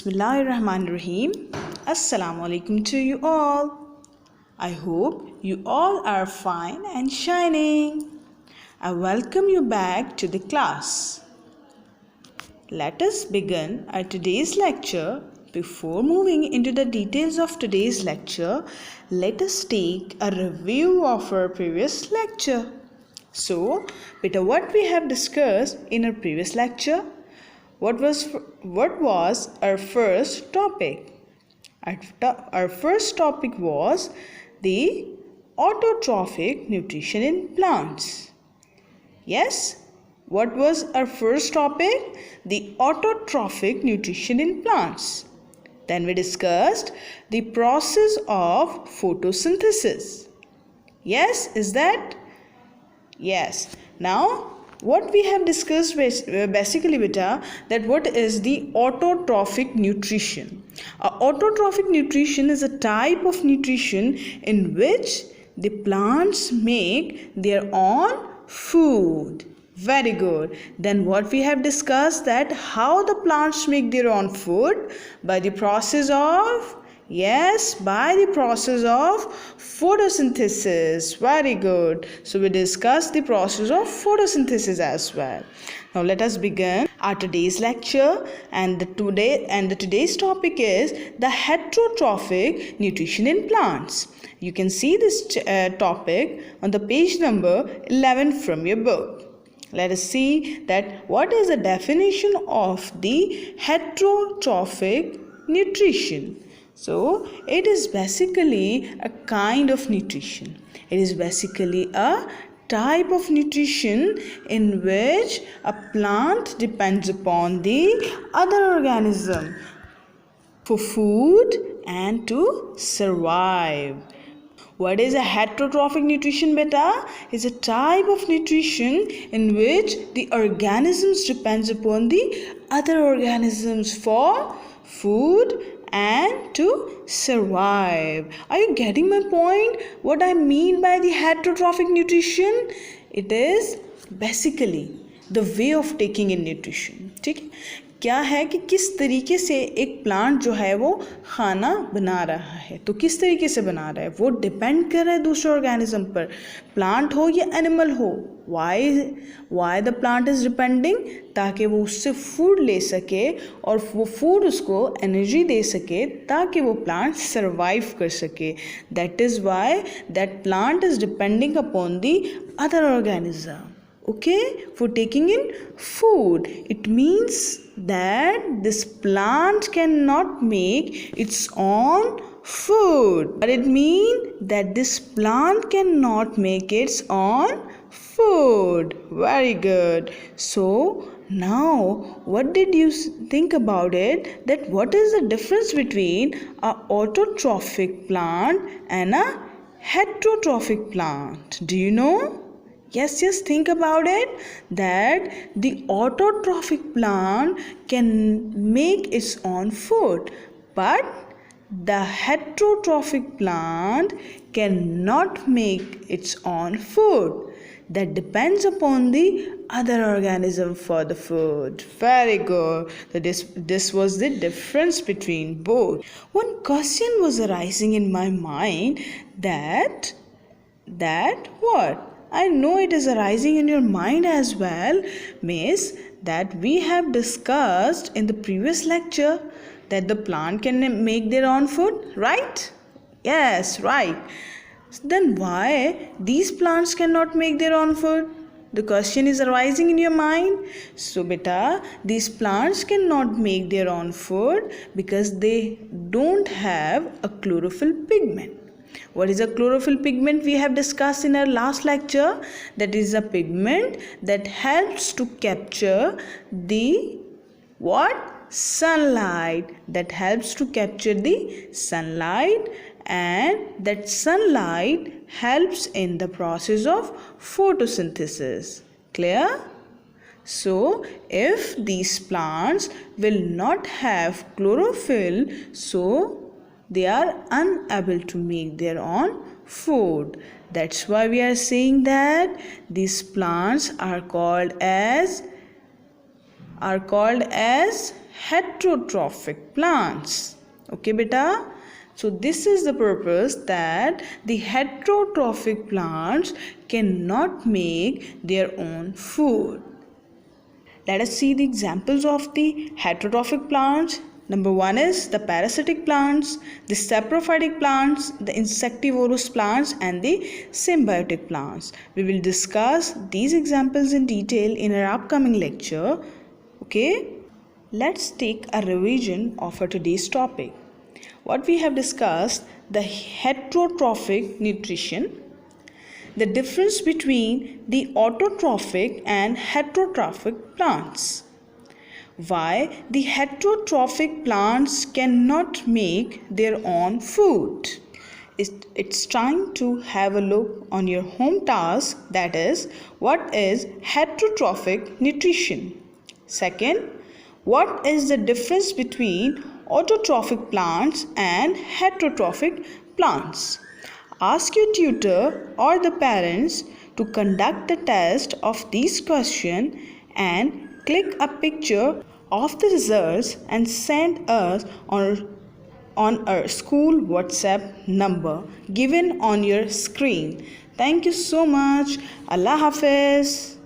Bismillahirrahmanirrahim. Assalamu alaikum to you all. I hope you all are fine and shining. I welcome you back to the class. Let us begin our today's lecture. Before moving into the details of today's lecture, let us take a review of our previous lecture. So, beta, what we have discussed in our previous lecture? What was our first topic? Our first topic was the autotrophic nutrition in plants. Yes, what was our first topic? The autotrophic nutrition in plants. Then we discussed the process of photosynthesis. Yes, is that? Yes. Now, what we have discussed basically beta, that what is the autotrophic nutrition. Autotrophic nutrition is a type of nutrition in which the plants make their own food. Very good. Then what we have discussed, that how the plants make their own food by the process of photosynthesis. Very good. So we discussed the process of photosynthesis as well. Now let us begin our today's lecture, and today's topic is the heterotrophic nutrition in plants. You can see this topic on the page number 11 from your book. Let us see that what is the definition of the heterotrophic nutrition. So, it is basically a kind of nutrition. It is basically a type of nutrition in which a plant depends upon the other organism for food and to survive. What is a heterotrophic nutrition beta? It's a type of nutrition in which the organisms depends upon the other organisms for food and to survive. Are you getting my point? What I mean by the heterotrophic nutrition? It is basically the way of taking in nutrition. ठीक है, क्या है कि किस तरीके से एक plant जो है वो खाना बना रहा है. तो किस तरीके से बना रहा है वो डिपेंड कर रहा है दूसरे ऑर्गेनिज्म पर, प्लांट हो या एनिमल हो. Why the plant is depending, ताकि वो उससे फूड ले सके और वो फूड उसको एनर्जी दे सके ताकि वो प्लांट सर्वाइव कर सके. That is why that plant is depending upon the other organism. Okay, for taking in food. It means that this plant cannot make its own food, but it means that this plant cannot make its own food. Very good. So now what did you think about it, that what is the difference between a autotrophic plant and a heterotrophic plant? Do you know? Yes, think about it, that the autotrophic plant can make its own food, but the heterotrophic plant cannot make its own food. That depends upon the other organism for the food. Very good. So this was the difference between both. One question was arising in my mind, that what? I know it is arising in your mind as well, miss, that we have discussed in the previous lecture that the plant can make their own food, right? Yes, right. Then why these plants cannot make their own food? The question is arising in your mind. So beta, these plants cannot make their own food because they don't have a chlorophyll pigment. What is a chlorophyll pigment? We have discussed in our last lecture. That is a pigment that helps to capture the sunlight. That helps to capture the sunlight, and that sunlight helps in the process of photosynthesis. Clear? So if these plants will not have chlorophyll, so they are unable to make their own food. That's why we are saying that these plants are called as heterotrophic plants. Okay, beta? So this is the purpose that the heterotrophic plants cannot make their own food. Let us see the examples of the heterotrophic plants. Number one is the parasitic plants, the saprophytic plants, the insectivorous plants, and the symbiotic plants. We will discuss these examples in detail in our upcoming lecture. Okay? Let's take a revision of our today's topic. What we have discussed, the heterotrophic nutrition, the difference between the autotrophic and heterotrophic plants, why the heterotrophic plants cannot make their own food. It's time to have a look on your home task, that is, what is heterotrophic nutrition. Second, what is the difference between autotrophic plants and heterotrophic plants? Ask your tutor or the parents to conduct the test of these questions and click a picture of the results and send us on our school WhatsApp number given on your screen. Thank you so much. Allah Hafiz.